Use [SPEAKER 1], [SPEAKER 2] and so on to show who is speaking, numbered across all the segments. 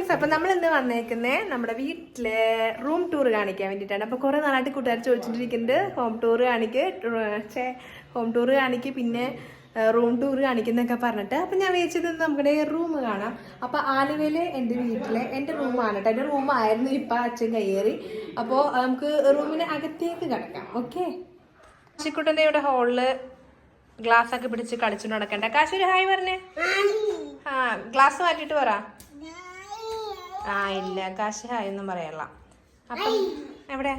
[SPEAKER 1] Friends, അപ്പം നമ്മൾ ഇന്ന് വന്നേക്കുന്നത് നമ്മുടെ വീട്ടിലെ റൂം ടൂർ കാണിക്കാൻ വേണ്ടിയിട്ടാണ്. അപ്പോൾ കുറേ നാളായിട്ട് കൂട്ടുകാർ ചോദിച്ചിട്ടിരിക്കുന്നുണ്ട് ഹോം ടൂർ കാണിക്ക് പിന്നെ റൂം ടൂർ കാണിക്കുന്നൊക്കെ പറഞ്ഞിട്ട്. അപ്പം ഞാൻ വിചാരിച്ചത് നമ്മുടെ റൂം കാണാം. അപ്പം ആലുവയിൽ എൻ്റെ വീട്ടിലെ എൻ്റെ റൂമാണ് കേട്ടോ. എൻ്റെ റൂമായിരുന്നു, ഇപ്പം അച്ഛൻ കയ്യേറി. അപ്പോൾ നമുക്ക് റൂമിന് അകത്തേക്ക് കിടക്കാം. ഓക്കെ, ചിക്കുട്ടൻ്റെ ഇവിടെ ഹോളില് ഗ്ലാസ് ഒക്കെ പിടിച്ച് കളിച്ചുകൊണ്ട് നടക്കണ്ട. കാശൊരു ഹായ് പറഞ്ഞേ. ആ, ഗ്ലാസ് മാറ്റിയിട്ട് പറ. ആ ഇല്ല, കാശ് ഹായ് ഒന്നും പറയല്ല. അപ്പം എവിടെ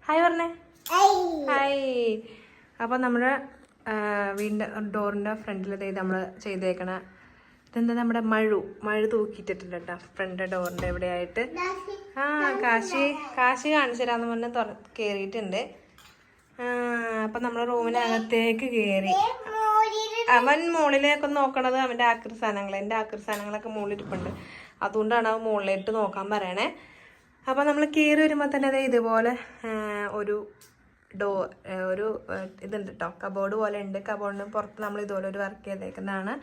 [SPEAKER 1] ഹായ് പറഞ്ഞേ. ഹായ്. അപ്പം നമ്മുടെ വീടിൻ്റെ ഡോറിൻ്റെ ഫ്രണ്ടിൽ നമ്മൾ ചെയ്തേക്കണ ഇതെന്താ, നമ്മുടെ മഴ തൂക്കിയിട്ടിട്ടുണ്ട് കേട്ടോ ഫ്രണ്ട് ഡോറിൻ്റെ എവിടെയായിട്ട്. ആ, കാശി കാണിച്ചു തരാമെന്ന് പറഞ്ഞ് കയറിയിട്ടുണ്ട്. അപ്പം നമ്മൾ റൂമിനകത്തേക്ക് കയറി. അവൻ മുകളിലേക്ക് നോക്കണത് അവൻ്റെ ആക്രി സാധനങ്ങൾ, എൻ്റെ ആക്രി സാധനങ്ങളൊക്കെ മുകളിലിരിപ്പുണ്ട്. അതുകൊണ്ടാണ് അവൻ മുകളിലേക്ക് നോക്കാൻ പറയണേ. അപ്പം നമ്മൾ കയറി വരുമ്പോൾ തന്നെ അത് ഇതുപോലെ ഒരു ഇതുണ്ട് കേട്ടോ, കബോർഡ് പോലെ ഉണ്ട്. കബോർഡിന് പുറത്ത് നമ്മൾ ഇതുപോലെ ഒരു വർക്ക് ചെയ്തേക്കുന്നതാണ്.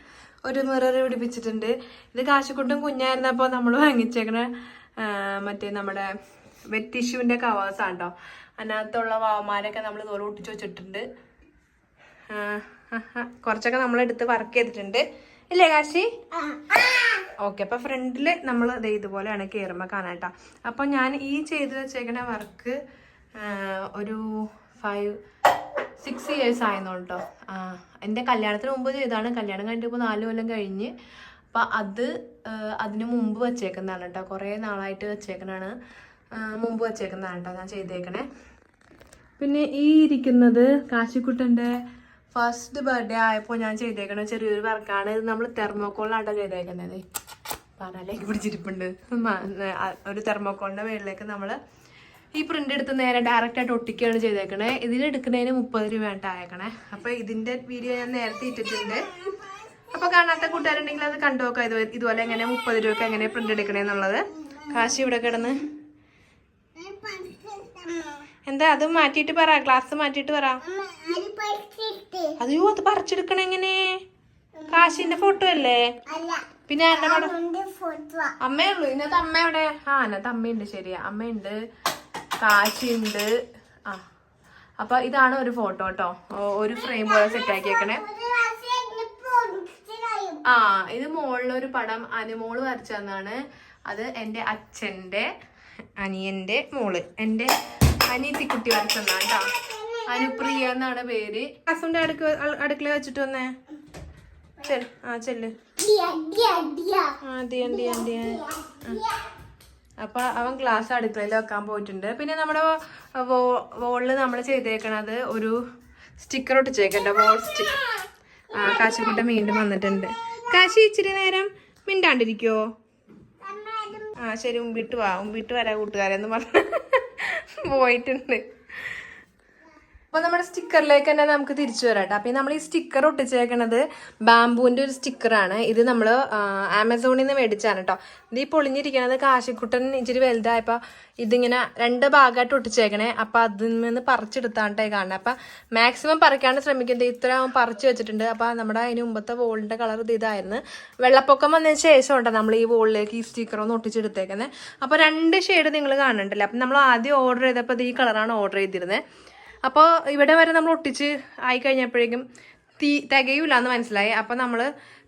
[SPEAKER 1] ഒരു മിറർ പിടിപ്പിച്ചിട്ടുണ്ട്. ഇത് കാശിക്കുട്ടും കുഞ്ഞായിരുന്നപ്പോൾ നമ്മൾ വാങ്ങിച്ചേക്കണ മറ്റേ നമ്മുടെ വെറ്റ് ടിഷ്യൂവിൻ്റെ കവേഴ്സാണ് കേട്ടോ. അതിനകത്തുള്ള വാവന്മാരൊക്കെ നമ്മൾ ഇതുപോലെ ഒട്ടിച്ച് വെച്ചിട്ടുണ്ട്. കുറച്ചൊക്കെ നമ്മളെടുത്ത് വർക്ക് ചെയ്തിട്ടുണ്ട്, ഇല്ലേ കാശി? ഓക്കെ. അപ്പം ഫ്രണ്ടിൽ നമ്മൾ ഇതുപോലെയാണ് കയറുമ്പോൾ കാണാം കേട്ടോ. അപ്പം ഞാൻ ഈ ചെയ്ത് വെച്ചേക്കണ വർക്ക് ഒരു 5-6 ഇയേഴ്സ് ആയിരുന്നു കേട്ടോ. എൻ്റെ കല്യാണത്തിന് മുമ്പ് ചെയ്തതാണ്. കല്യാണം കഴിഞ്ഞിട്ട് ഇപ്പോൾ 4 കൊല്ലം കഴിഞ്ഞ്. അപ്പം അതിന് മുമ്പ് വെച്ചേക്കുന്നതാണ് കേട്ടോ. കുറേ നാളായിട്ട് വെച്ചേക്കണാണ്, മുമ്പ് വെച്ചേക്കുന്നതാണ് കേട്ടോ ഞാൻ ചെയ്തേക്കണേ. പിന്നെ ഈ ഇരിക്കുന്നത് കാശിക്കുട്ടൻ്റെ ഫസ്റ്റ് ബർത്ത്ഡേ ആയപ്പോൾ ഞാൻ ചെയ്തേക്കണ ചെറിയൊരു വർക്കാണ്. ഇത് നമ്മൾ തെർമോക്കോളിലാട്ടോ ചെയ്തേക്കുന്നത്. പാനാലേക്ക് പിടിച്ചിരിപ്പുണ്ട്. ഒരു തെർമോക്കോളിൻ്റെ മേളിലേക്ക് നമ്മൾ ഈ പ്രിന്റ് എടുത്ത് നേരെ ഡയറക്റ്റായിട്ട് ഒട്ടിക്കുകയാണ് ചെയ്തേക്കണേ. ഇതിലെടുക്കുന്നതിന് 30 രൂപയായിട്ട് അയക്കണേ. അപ്പോൾ ഇതിൻ്റെ വീഡിയോ ഞാൻ നേരത്തെ ഇട്ടിട്ടുണ്ട്. അപ്പോൾ കാണാത്ത കൂട്ടുകാരുണ്ടെങ്കിൽ അത് കണ്ടു നോക്കാം. ഇതുപോലെ എങ്ങനെ 30 രൂപയ്ക്ക് എങ്ങനെ പ്രിന്റ് എടുക്കണേന്നുള്ളത്. കാശി ഇവിടെ കിടന്ന് എന്താ അത് മാറ്റിയിട്ട് പറ, ഗ്ലാസ് മാറ്റിയിട്ട് പറ. അയ്യോ, അത് പറിച്ചെടുക്കണ എങ്ങനെ? കാശിന്റെ ഫോട്ടോ അല്ലേ? പിന്നെ അമ്മയേ ഉള്ളൂ ഇതിനകത്ത്. അമ്മ എവിടെ? ആ, അതിനകത്ത് അമ്മയുണ്ട്. ശരിയാ, അമ്മയുണ്ട്, കാശിയുണ്ട്. ആ, അപ്പൊ ഇതാണ് ഒരു ഫോട്ടോ കേട്ടോ. ഒരു ഫ്രെയിം പോലെ സെറ്റ് ആക്കിയേക്കണേ. ആ, ഇത് മുകളിലൊരു പടം അനുമോള് വരച്ചു തന്നാണ്. അത് എൻ്റെ അച്ഛൻ്റെ അനിയന്റെ മോള്, എൻ്റെ അനിയത്തിക്കുട്ടി വരച്ചെന്നാ കേട്ടോ. അനുപ്രിയ എന്നാണ് പേര്. അസുന്റെ അടുക്കള വെച്ചിട്ട് വന്നേ. ചെല്ല്. അപ്പൊ അവൻ ഗ്ലാസ് അടുക്കളയിൽ വെക്കാൻ പോയിട്ടുണ്ട്. പിന്നെ നമ്മുടെ വോളില് നമ്മൾ ചെയ്തേക്കണത് ഒരു സ്റ്റിക്കർ ഒട്ടിച്ചേക്കണ്ട, വോൾ സ്റ്റിക്കർ. കാശിക്കുട്ടൻ വീണ്ടും വന്നിട്ടുണ്ട്. കാശി ഇച്ചിരി നേരം മിണ്ടാണ്ടിരിക്കോ? ആ ശരി, ഉമ്പിട്ട് വരാ കൂട്ടുകാരെന്ന് പറഞ്ഞ് പോയിട്ടുണ്ട്. അപ്പോൾ നമ്മുടെ സ്റ്റിക്കറിലേക്ക് തന്നെ നമുക്ക് തിരിച്ചു വരാം കേട്ടോ. അപ്പം നമ്മൾ ഈ സ്റ്റിക്കർ ഒട്ടിച്ചേക്കണത് ബാംബൂവിൻ്റെ ഒരു സ്റ്റിക്കറാണ്. ഇത് നമ്മൾ ആമസോണിൽ നിന്ന് മേടിച്ചാണ് കേട്ടോ. ഇത് ഈ പൊളിഞ്ഞിരിക്കണത് കാശിക്കുട്ടൻ ഇച്ചിരി വലുതായപ്പോൾ ഇതിങ്ങനെ 2 ഭാഗമായിട്ട് ഒട്ടിച്ചേക്കണേ. അപ്പം അതിൽ നിന്ന് പറിച്ചെടുത്താണ്ടായി കാണുന്നത്. അപ്പം മാക്സിമം പറിക്കാണ്ട് ശ്രമിക്കുന്നത്. ഇത്ര പറിച്ച് വെച്ചിട്ടുണ്ട്. അപ്പം നമ്മുടെ അതിന് മുമ്പത്തെ വോളിൻ്റെ കളർ ഇതായിരുന്നു. വെള്ളപ്പൊക്കം വന്നതിന് ശേഷം ഉണ്ടോ നമ്മൾ ഈ വോളിലേക്ക് ഈ സ്റ്റിക്കർ ഒന്ന് ഒട്ടിച്ചെടുത്തേക്കുന്നത്. അപ്പോൾ 2 ഷെയ്ഡ് നിങ്ങൾ കാണുന്നുണ്ടല്ലോ. അപ്പം നമ്മൾ ആദ്യം ഓർഡർ ചെയ്തപ്പോൾ ഇത് ഈ കളറാണ് ഓർഡർ ചെയ്തിരുന്നത്. അപ്പോൾ ഇവിടെ വരെ നമ്മൾ ഒട്ടിച്ച് ആയി കഴിഞ്ഞപ്പോഴേക്കും തികയില്ല എന്ന് മനസ്സിലായി. അപ്പോൾ നമ്മൾ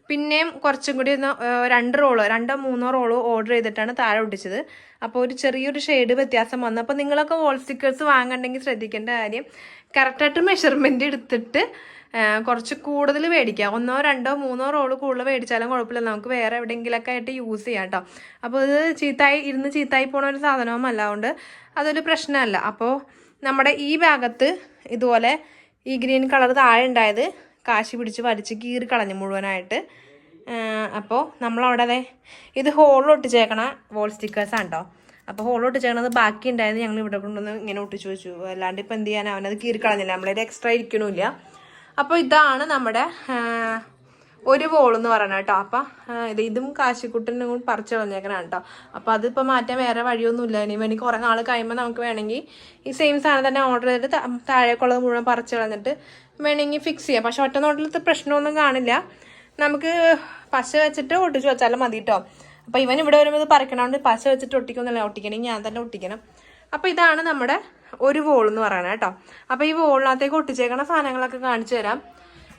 [SPEAKER 1] പിന്നെയും കുറച്ചും കൂടി 2-3 റോളോ ഓർഡർ ചെയ്തിട്ടാണ് താഴെ ഒട്ടിച്ചത്. അപ്പോൾ ഒരു ചെറിയൊരു ഷെയ്ഡ് വ്യത്യാസം വന്നു. അപ്പോൾ നിങ്ങളൊക്കെ വോൾ സ്റ്റിക്കേഴ്സ് വാങ്ങണ്ടെങ്കിൽ ശ്രദ്ധിക്കേണ്ട കാര്യം, കറക്റ്റായിട്ട് മെഷർമെൻറ്റ് എടുത്തിട്ട് കുറച്ച് കൂടുതൽ മേടിക്കുക. 1-2-3 റോള് കൂടുതൽ മേടിച്ചാലും കുഴപ്പമില്ല, നമുക്ക് വേറെ എവിടെയെങ്കിലൊക്കെ ആയിട്ട് യൂസ് ചെയ്യാം കേട്ടോ. അപ്പോൾ ഇത് ചീത്തായി പോണ ഒരു സാധനവുമല്ല, അതുകൊണ്ട് അതൊരു പ്രശ്നമല്ല. അപ്പോൾ നമ്മുടെ ഈ ഭാഗത്ത് ഇതുപോലെ ഈ ഗ്രീൻ കളർ താഴെ ഉണ്ടായത് കാശി പിടിച്ച് വലിച്ച് കീറി കളഞ്ഞു മുഴുവനായിട്ട്. അപ്പോൾ നമ്മളവിടെ ഇത് ഹോളിൽ ഒട്ടിച്ചേക്കണ വോൾ സ്റ്റിക്കേഴ്സാണ് കേട്ടോ. അപ്പോൾ ഹോളിൽ ഒട്ടിച്ചേക്കണത് ബാക്കി ഉണ്ടായത് ഞങ്ങൾ ഇവിടെ കൊണ്ടുവന്ന് ഇങ്ങനെ ഒട്ടിച്ചു വെച്ചു. അല്ലാണ്ട് ഇപ്പം എന്ത് ചെയ്യാൻ, അവനത് കീറി കളഞ്ഞില്ല, നമ്മളത് എക്സ്ട്രാ ഇരിക്കണമില്ല. അപ്പോൾ ഇതാണ് നമ്മുടെ ഒരു വോളെന്ന് പറയണ കേട്ടോ. അപ്പം ഇതും കാശിക്കുട്ടനും കൂടി പറിച്ച് കളഞ്ഞേക്കണാണ് കേട്ടോ. അപ്പോൾ അതിപ്പോൾ മാറ്റാൻ വേറെ വഴിയൊന്നുമില്ല. ഇനി കുറേ നാൾ കഴിയുമ്പോൾ നമുക്ക് വേണമെങ്കിൽ ഈ സെയിം സാധനം തന്നെ ഓർഡർ ചെയ്തിട്ട് താഴേക്കുള്ളത് മുഴുവൻ പറിച്ച് കളഞ്ഞിട്ട് വേണമെങ്കിൽ ഫിക്സ് ചെയ്യാം. പക്ഷെ ഒറ്റ നോട്ടിലത്തെ പ്രശ്നമൊന്നും കാണില്ല. നമുക്ക് പശ വെച്ചിട്ട് ഒട്ടിച്ച് വെച്ചാലും മതി കേട്ടോ. അപ്പോൾ ഇവൻ ഇവിടെ വരുമ്പോൾ ഇത് പറിക്കണോണ്ട് പശ വെച്ചിട്ട് ഒട്ടിക്കുന്നില്ല, ഒട്ടിക്കണമെങ്കിൽ ഞാൻ തന്നെ ഒട്ടിക്കണം. അപ്പോൾ ഇതാണ് നമ്മുടെ ഒരു വോൾ എന്ന് പറയുന്നത് കേട്ടോ. അപ്പോൾ ഈ വോളിനകത്തേക്ക് ഒട്ടിച്ചേക്കണ സാധനങ്ങളൊക്കെ കാണിച്ചു തരാം.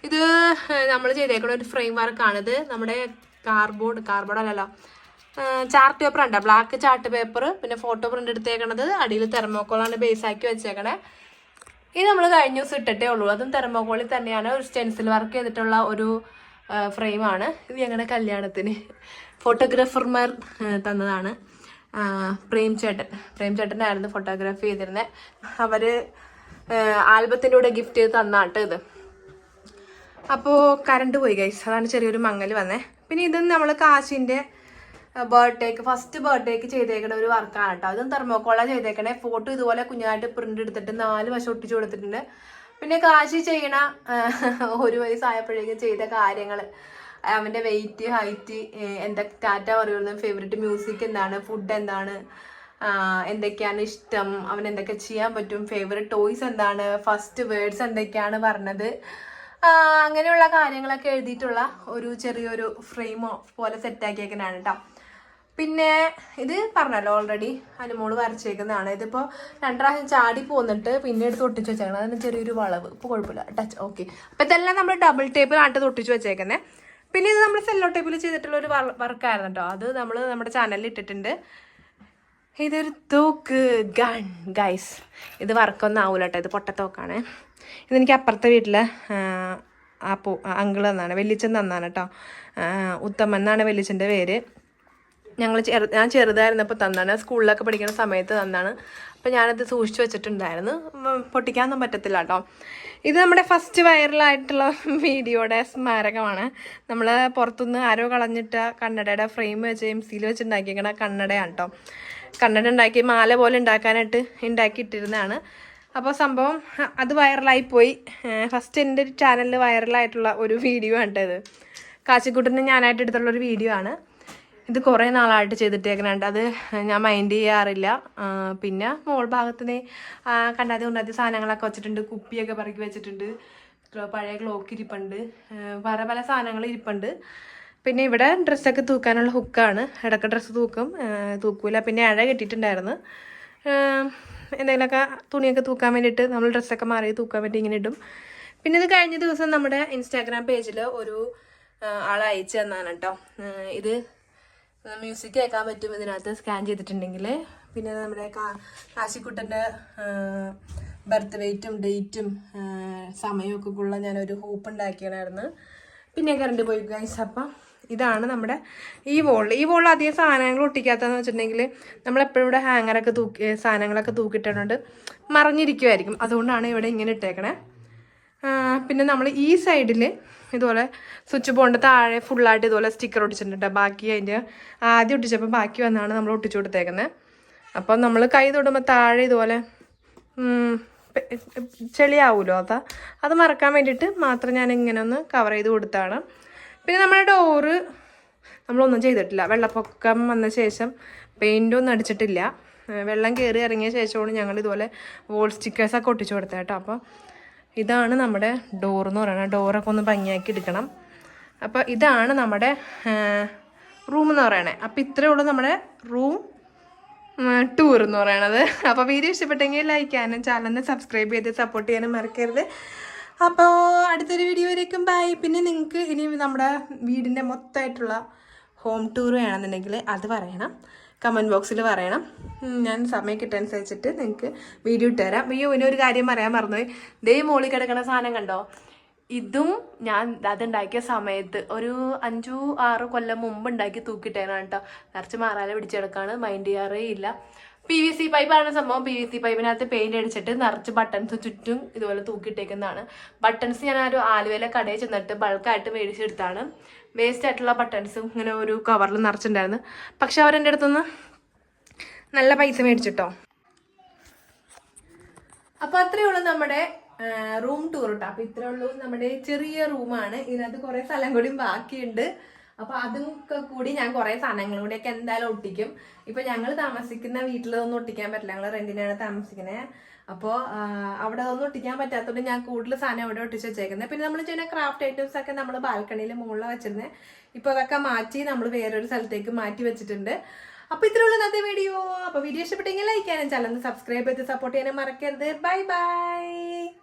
[SPEAKER 1] ഇത് നമ്മൾ ചെയ്തേക്കണ ഒരു ഫ്രെയിം വർക്കാണിത്. നമ്മുടെ കാർഡ്ബോർഡ് അല്ലല്ലോ, ചാർട്ട് പേപ്പർ ഉണ്ടോ, ബ്ലാക്ക് ചാർട്ട് പേപ്പർ, പിന്നെ ഫോട്ടോ പ്രിന്റ് എടുത്തേക്കണത്, അടിയിൽ തെർമോക്കോളാണ് ബേസ് ആക്കി വെച്ചേക്കണേ. ഇത് നമ്മൾ കഴിഞ്ഞ ദിവസം ഇട്ടിട്ടേ ഉള്ളൂ. അതും തെർമോക്കോളിൽ തന്നെയാണ്, ഒരു സ്റ്റെൻസിൽ വർക്ക് ചെയ്തിട്ടുള്ള ഒരു ഫ്രെയിമാണ്. ഇത് ഞങ്ങളുടെ കല്യാണത്തിന് ഫോട്ടോഗ്രാഫർമാർ തന്നതാണ്. പ്രേംചേട്ടൻ്റെ ആയിരുന്നു ഫോട്ടോഗ്രാഫി ചെയ്തിരുന്നത്. അവർ ആൽബത്തിൻ്റെ കൂടെ ഗിഫ്റ്റ് ചെയ്ത് തന്നാട്ട് ഇത്. അപ്പോൾ കറണ്ട് പോയി ഗൈസ്, അതാണ് ചെറിയൊരു മങ്ങൽ വന്നേ. പിന്നെ ഇത് നമ്മൾ കാശിൻ്റെ ഫസ്റ്റ് ബർത്ത്ഡേക്ക് ചെയ്തേക്കണ ഒരു വർക്കാണ് കേട്ടോ. അതും തെർമോക്കോള ചെയ്തേക്കണേ. ഫോട്ടോ ഇതുപോലെ കുഞ്ഞായിട്ട് പ്രിന്റ് എടുത്തിട്ട് 4 വശം ഒട്ടിച്ചു കൊടുത്തിട്ടുണ്ട്. പിന്നെ കാശി ചെയ്യണ 1 വയസ്സായപ്പോഴേക്കും ചെയ്ത കാര്യങ്ങൾ, അവൻ്റെ വെയിറ്റ്, ഹൈറ്റ്, എന്തൊക്കെ ടാറ്റ പറയുന്നത്, ഫേവറേറ്റ് മ്യൂസിക് എന്താണ്, ഫുഡ് എന്താണ്, എന്തൊക്കെയാണ് ഇഷ്ടം, അവൻ എന്തൊക്കെ ചെയ്യാൻ പറ്റും, ഫേവറേറ്റ് ടോയ്സ് എന്താണ്, ഫസ്റ്റ് വേർഡ്സ് എന്തൊക്കെയാണ് പറഞ്ഞത്, അങ്ങനെയുള്ള കാര്യങ്ങളൊക്കെ എഴുതിയിട്ടുള്ള ഒരു ചെറിയൊരു ഫ്രെയിം പോലെ സെറ്റാക്കിയേക്കുന്നതാണ് കേട്ടോ. പിന്നെ ഇത് പറഞ്ഞല്ലോ ഓൾറെഡി അനുമോള് വരച്ചേക്കുന്നതാണ്. ഇതിപ്പോൾ 2 പ്രാവശ്യം ചാടി പോന്നിട്ട് പിന്നെ എടുത്ത് ഒട്ടിച്ച് വെച്ചേക്കണം. അതിന് ചെറിയൊരു വളവ്, ഇപ്പോൾ കുഴപ്പമില്ല, ടച്ച് ഓക്കെ. അപ്പോൾ ഇതെല്ലാം നമ്മൾ ഡബിൾ ടേപ്പിലായിട്ട് ഒട്ടിച്ച് വെച്ചേക്കുന്നത്. പിന്നെ ഇത് നമ്മൾ സെല്ലോ ടേപ്പിൽ ചെയ്തിട്ടുള്ള ഒരു വർക്കായിരുന്നു കേട്ടോ. അത് നമ്മൾ നമ്മുടെ ചാനലിൽ ഇട്ടിട്ടുണ്ട്. ഇതൊരു തോക്ക് ഗൺ ഗൈസ്. ഇത് വർക്കൊന്നും ആവൂല കേട്ടോ, ഇത് പൊട്ടത്തോക്കാണ്. ഇതെനിക്ക് അപ്പുറത്തെ വീട്ടിലെ അങ്കിൾ തന്നാണ്, വെല്ലിച്ചൻ തന്നാണ് കേട്ടോ. ഉത്തമൻ എന്നാണ് വെല്ലിച്ചൻ്റെ പേര്. ഞാൻ ചെറുതായിരുന്നപ്പോൾ തന്നാണ്, സ്കൂളിലൊക്കെ പഠിക്കുന്ന സമയത്ത് തന്നാണ്. അപ്പോൾ ഞാനത് സൂക്ഷിച്ച് വെച്ചിട്ടുണ്ടായിരുന്നു. പൊട്ടിക്കാനൊന്നും പറ്റത്തില്ല കേട്ടോ. ഇത് നമ്മുടെ ഫസ്റ്റ് വൈറലായിട്ടുള്ള വീഡിയോയുടെ സ്മാരകമാണ്. നമ്മൾ പുറത്തുനിന്ന് ആരോ കളഞ്ഞിട്ട കണ്ണടയുടെ ഫ്രെയിം വെച്ച് MC വെച്ചുണ്ടാക്കിയേക്കണ കണ്ണടയാണ് കേട്ടോ. കണ്ണട ഉണ്ടാക്കി മാല പോലെ ഉണ്ടാക്കിയിട്ടിരുന്നതാണ്. അപ്പോൾ സംഭവം അത് വൈറലായിപ്പോയി. ഫസ്റ്റ് എൻ്റെ ചാനലിൽ വൈറലായിട്ടുള്ള ഒരു വീഡിയോ ആണ് ഇത്. കാച്ചിക്കുട്ടന് ഞാനായിട്ട് എടുത്തുള്ളൊരു വീഡിയോ ആണ്. ഇത് കുറേ നാളായിട്ട് ചെയ്തിട്ടേക്കണുണ്ട്. അത് ഞാൻ മൈൻഡ് ചെയ്യാറില്ല. പിന്നെ മോൾ ഭാഗത്തുനിന്ന് കണ്ടാതി സാധനങ്ങളൊക്കെ വെച്ചിട്ടുണ്ട്. കുപ്പിയൊക്കെ പറക്കി വെച്ചിട്ടുണ്ട്. പഴയ ക്ലോക്ക് ഇരിപ്പുണ്ട്. പല സാധനങ്ങൾ ഇരിപ്പുണ്ട്. പിന്നെ ഇവിടെ ഡ്രസ്സൊക്കെ തൂക്കാനുള്ള ഹുക്കാണ്. ഇടയ്ക്ക് ഡ്രസ്സ് തൂക്കൂല. പിന്നെ ഇഴ കെട്ടിയിട്ടുണ്ടായിരുന്നു. എന്തെങ്കിലുമൊക്കെ തുണിയൊക്കെ തൂക്കാൻ വേണ്ടിയിട്ട് നമ്മൾ ഡ്രസ്സൊക്കെ മാറി തൂക്കാൻ വേണ്ടി ഇങ്ങനെ ഇടും. പിന്നെ ഇത് കഴിഞ്ഞ ദിവസം നമ്മുടെ ഇൻസ്റ്റാഗ്രാം പേജിൽ ഒരു ആൾ അയച്ചു തന്നാണ് കേട്ടോ. ഇത് മ്യൂസിക് കേൾക്കാൻ പറ്റും ഇതിനകത്ത് സ്കാൻ ചെയ്തിട്ടുണ്ടെങ്കിൽ. പിന്നെ നമ്മുടെ കാശിക്കുട്ടൻ്റെ ബർത്ത് വെയ്റ്റും ഡേറ്റും സമയമൊക്കെ ഉള്ള ഞാനൊരു ഹൂപ്പ് ഉണ്ടാക്കിയതായിരുന്നു. പിന്നെ കറണ്ട് പോയി ഗൈസ്. അപ്പം ഇതാണ് നമ്മുടെ ഈ വോളിൽ അധികം സാധനങ്ങൾ ഒട്ടിക്കാത്തതെന്ന് വെച്ചിട്ടുണ്ടെങ്കിൽ നമ്മളെപ്പോഴും ഇവിടെ ഹാങ്ങറൊക്കെ സാധനങ്ങളൊക്കെ തൂക്കിയിട്ടുണ്ട് മറിഞ്ഞിരിക്കുമായിരിക്കും. അതുകൊണ്ടാണ് ഇവിടെ ഇങ്ങനെ ഇട്ടേക്കണേ. പിന്നെ നമ്മൾ ഈ സൈഡിൽ ഇതുപോലെ സ്വിച്ച് ബോർഡിൻ്റെ താഴെ ഫുള്ളായിട്ട് ഇതുപോലെ സ്റ്റിക്കർ ഒട്ടിച്ചിട്ടുണ്ട്. ബാക്കി അതിൻ്റെ ആദ്യം ഒട്ടിച്ചപ്പോൾ ബാക്കി വന്നാണ് നമ്മൾ ഒട്ടിച്ചു കൊടുത്തേക്കുന്നത്. അപ്പം നമ്മൾ കൈ തൊടുമ്പോൾ താഴെ ഇതുപോലെ ചെളിയാവുമല്ലോ, അത് മറക്കാൻ വേണ്ടിയിട്ട് മാത്രം ഞാൻ ഇങ്ങനെ ഒന്ന് കവർ ചെയ്ത് കൊടുത്താണ്. പിന്നെ നമ്മുടെ ഡോറ് നമ്മളൊന്നും ചെയ്തിട്ടില്ല. വെള്ളപ്പൊക്കം വന്ന ശേഷം പെയിൻറ്റൊന്നും അടിച്ചിട്ടില്ല. വെള്ളം കയറി ഇറങ്ങിയ ശേഷമാണ് ഞങ്ങൾ ഇതുപോലെ വോൾ സ്റ്റിക്കേഴ്സൊക്കെ ഒട്ടിച്ചു കൊടുത്തത് കേട്ടോ. അപ്പോൾ ഇതാണ് നമ്മുടെ ഡോറെന്ന് പറയുന്നത്. ഡോറൊക്കെ ഒന്ന് ഭംഗിയാക്കി എടുക്കണം. അപ്പോൾ ഇതാണ് നമ്മുടെ റൂം എന്ന് പറയണേ. അപ്പോൾ ഇത്രയേ ഉള്ളൂ നമ്മുടെ റൂം ടൂർ എന്ന് പറയണത്. അപ്പോൾ വീഡിയോ ഇഷ്ടപ്പെട്ടെങ്കിൽ ലൈക്ക് ചെയ്യാനും ചാനലിനെ സബ്സ്ക്രൈബ് ചെയ്ത് സപ്പോർട്ട് ചെയ്യാനും മറക്കരുത്. അപ്പോൾ അടുത്തൊരു വീഡിയോ വരേക്കും ബൈ. പിന്നെ നിങ്ങൾക്ക് ഇനി നമ്മുടെ വീടിൻ്റെ മൊത്തമായിട്ടുള്ള ഹോം ടൂർ വേണമെന്നുണ്ടെങ്കിൽ അത് പറയണം, കമൻറ്റ് ബോക്സിൽ പറയണം. ഞാൻ സമയം കിട്ടനുസരിച്ചിട്ട് നിങ്ങൾക്ക് വീഡിയോ ഇട്ട് തരാം. ഇനൊരു കാര്യം പറയാൻ മറന്നുപോയി. ദേ മോളിൽ കിടക്കുന്ന സാധനം കണ്ടോ, ഇതും ഞാൻ അതുണ്ടാക്കിയ സമയത്ത് ഒരു 5-6 കൊല്ലം മുമ്പ് ഉണ്ടാക്കി തൂക്കിയിട്ടേനാണ് കേട്ടോ. നിറച്ച് മാറാല പിടിച്ചെടുക്കാണ്, മൈൻഡ് ചെയ്യാറേ ഇല്ല. PVC പൈപ്പാണ് സംഭവം. PVC പൈപ്പിനകത്ത് പെയിന്റ് അടിച്ചിട്ട് നിറച്ച് ബട്ടൺസ് ചുറ്റും ഇതുപോലെ തൂക്കിയിട്ടേക്കുന്നതാണ്. ബട്ടൺസ് ഞാൻ ഒരു ആലുവയിലെ കടയിൽ ചെന്നിട്ട് ബൾക്കായിട്ട് മേടിച്ചെടുത്താണ്. വേസ്റ്റ് ആയിട്ടുള്ള ബട്ടൺസും ഇങ്ങനെ ഒരു കവറിൽ നിറച്ചിട്ടുണ്ടായിരുന്നു. പക്ഷെ അവരെൻ്റെ അടുത്തുനിന്ന് നല്ല പൈസ മേടിച്ചിട്ടോ. അപ്പോൾ അത്രയേ ഉള്ളൂ നമ്മുടെ റൂം ടൂർ കേട്ടോ. അപ്പോൾ ഇത്രയേ ഉള്ളൂ നമ്മുടെ ചെറിയ റൂമാണ്. ഇതിനകത്ത് കുറേ സ്ഥലം കൂടി ബാക്കിയുണ്ട്. അപ്പോൾ അതൊക്കെ കൂടി ഞാൻ കുറേ സാധനങ്ങളും കൂടിയൊക്കെ എന്തായാലും ഒട്ടിക്കും. ഇപ്പം ഞങ്ങൾ താമസിക്കുന്ന വീട്ടിലൊന്നും ഒട്ടിക്കാൻ പറ്റില്ല. ഞങ്ങൾ റെന്റിനാണ് താമസിക്കുന്നത്. അപ്പോൾ അവിടെ ഒന്നും ഒട്ടിക്കാൻ പറ്റാത്തതുകൊണ്ട് ഞാൻ കൂടുതൽ സാധനം അവിടെ ഒട്ടിച്ച് വെച്ചേക്കുന്നത്. പിന്നെ നമ്മൾ ചെയ്യുന്ന ക്രാഫ്റ്റ് ഐറ്റംസ് ഒക്കെ നമ്മൾ ബാൽക്കണിയിൽ മുകളിൽ വെച്ചിരുന്നത്. ഇപ്പോൾ അതൊക്കെ മാറ്റി നമ്മൾ വേറൊരു സ്ഥലത്തേക്ക് മാറ്റി വെച്ചിട്ടുണ്ട്. അപ്പോൾ ഇത്രയുള്ള ഇന്നത്തെ വീഡിയോ. അപ്പോൾ വീഡിയോ ഇഷ്ടപ്പെട്ടെങ്കിൽ ലൈക്ക് ചെയ്യാനും ചാനൽ സബ്സ്ക്രൈബ് ചെയ്ത് സപ്പോർട്ട് ചെയ്യാനും മറക്കരുത്. Bye bye.